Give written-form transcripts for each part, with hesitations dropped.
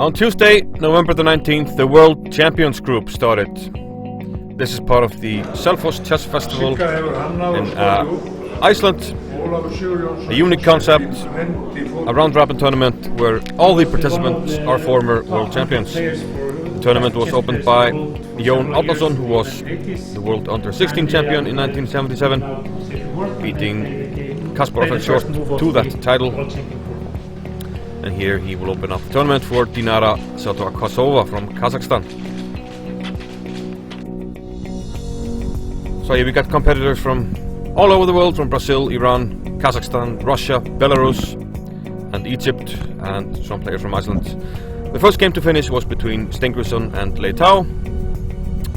On Tuesday, November the 19th, the World Champions Group started. This is part of the Selfoss Chess Festival in Iceland. A unique concept, a round-robin tournament where all the participants are former world champions. The tournament was opened by Jón Árnason, who was the world under-16 champion in 1977, beating Kasparov and short to that title. And here he will open up the tournament for Dinara Saduakassova from Kazakhstan. So here we got competitors from all over the world, from Brazil, Iran, Kazakhstan, Russia, Belarus and Egypt, and some players from Iceland. The first game to finish was between Steingrimsson and Leitao.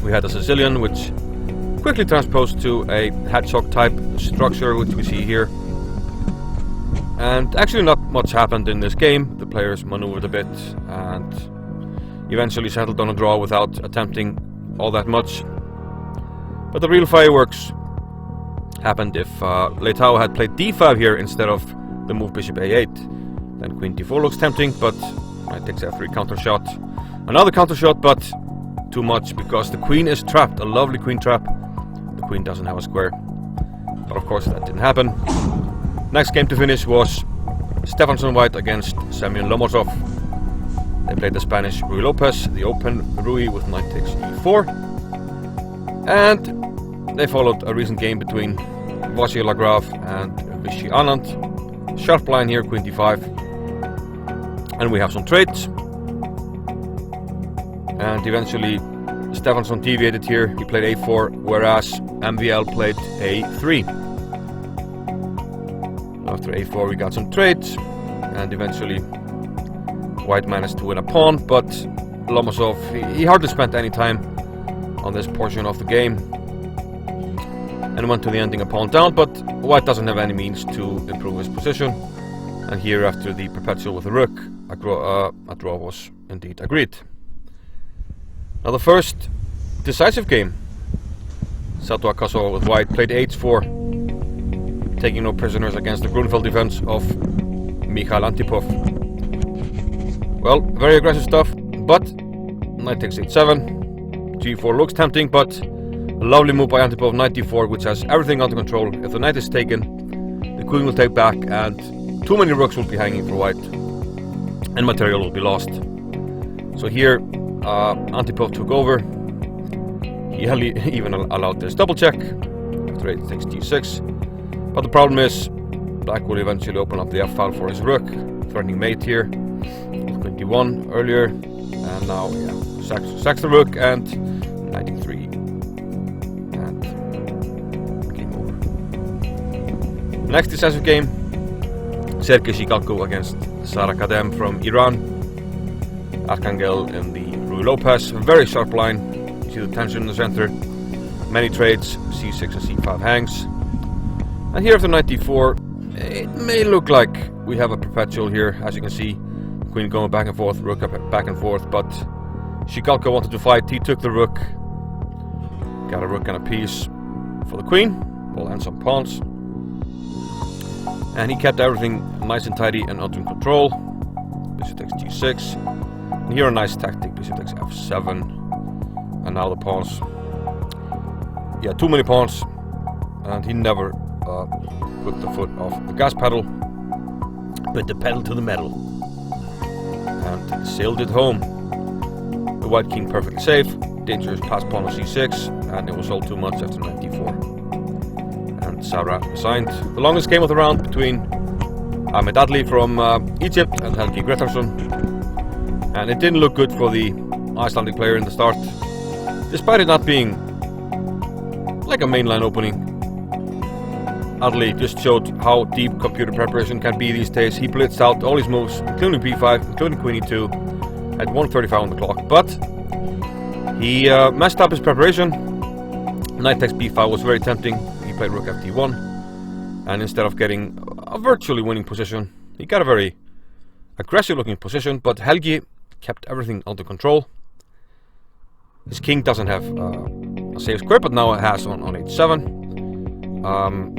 We had a Sicilian, which quickly transposed to a hedgehog type structure, which we see here. And actually not much happened in this game. The players maneuvered a bit and eventually settled on a draw without attempting all that much. But the real fireworks happened if Leitao had played d5 here instead of the move bishop a8. Then queen d4 looks tempting, but knight takes f3 counter shot. Another counter shot, but too much because the queen is trapped, a lovely queen trap. The queen doesn't have a square. But of course that didn't happen. Next game to finish was Stefansson white against Semyon Lomasov. They played the Spanish Ruy Lopez, the open Ruy with knight takes e4. And they followed a recent game between Vasil Lagrave and Vishy Anand. Sharp line here, queen d5. And we have some trades. And eventually Stefansson deviated here. He played a4, whereas MVL played a3. After a4 we got some trades. And eventually white managed to win a pawn, but Lomasov, he hardly spent any time on this portion of the game and went to the ending a pawn down, but white doesn't have any means to improve his position. And here, after the perpetual with the rook, a draw was indeed agreed. Now the first decisive game, Saduakassova with white played h4, taking no prisoners against the Grunfeld defense of Mikhal Antipov. Well, very aggressive stuff, but knight takes h7, g4 looks tempting, but a lovely move by Antipov, knight d4, which has everything under control. If the knight is taken, the queen will take back, and too many rooks will be hanging for white, and material will be lost. So here, Antipov took over. He even allowed this double check. After h takes g6. But the problem is, black will eventually open up the f-file for his rook, threatening mate here. With queen d1 earlier, and now sacks the rook and knight e3. Next decisive game, Sergei Zhigalko against Sarasadat Khademalsharieh from Iran. Archangel in the Ruy Lopez, a very sharp line. You see the tension in the center. Many trades, c6 and c5 hangs. And here after knight d4, it may look like we have a perpetual here. As you can see, queen going back and forth, rook up back and forth, but Zhigalko wanted to fight. He took the rook, got a rook and a piece for the queen, well, and some pawns. And he kept everything nice and tidy and under control. Bishop takes g6. And here a nice tactic, bishop takes f7. And now the pawns. Yeah, too many pawns. And he never put the foot off the gas pedal, put the pedal to the metal. And sailed it home. The white king perfectly safe. Dangerous pass pawn on c6. And it was all too much after knight d4. And Sarah resigned. The longest game of the round between Ahmed Adly from Egypt and Helgi Gretarsson. And it didn't look good for the Icelandic player in the start. Despite it not being like a mainline opening, Adly just showed how deep computer preparation can be these days. He blitzed out all his moves, including b5, including queen e2, at 1:35 on the clock. But he messed up his preparation. Knight takes b5 was very tempting. Played rook ft1, and instead of getting a virtually winning position, he got a very aggressive looking position, but Helgi kept everything under control. His king doesn't have a safe square, but now it has on h7.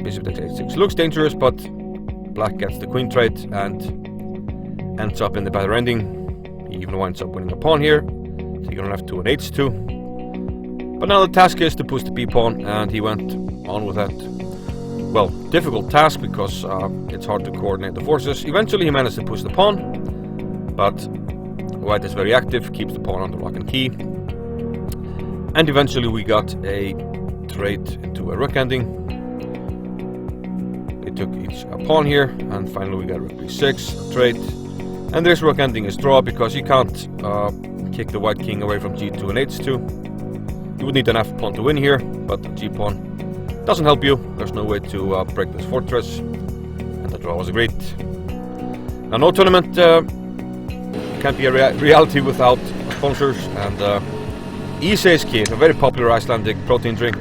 Bishop takes h6 looks dangerous, but black gets the queen trade and ends up in the better ending. even winds up winning a pawn here, taking on f2 and h2. But now the task is to push the b-pawn, and he went on with that, well, difficult task, because it's hard to coordinate the forces. Eventually he managed to push the pawn, but white is very active, keeps the pawn under lock and key. And eventually we got a trade into a rook ending. They took each a pawn here, and finally we got rook b6 trade. And this rook ending is draw, because you can't kick the white king away from g2 and h2. You would need an f-pawn to win here, but the g-pawn doesn't help you. There's no way to break this fortress, and the draw was agreed. Now, no tournament can't be a reality without sponsors, and Ísey Skyr, a very popular Icelandic protein drink,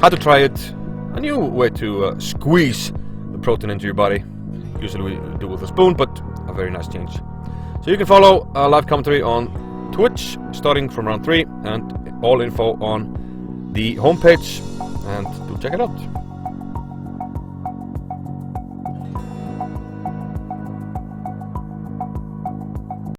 had to try it. A new way to squeeze the protein into your body. Usually we do with a spoon, but a very nice change. So you can follow live commentary on Twitch starting from round 3, and all info on the homepage, and do check it out.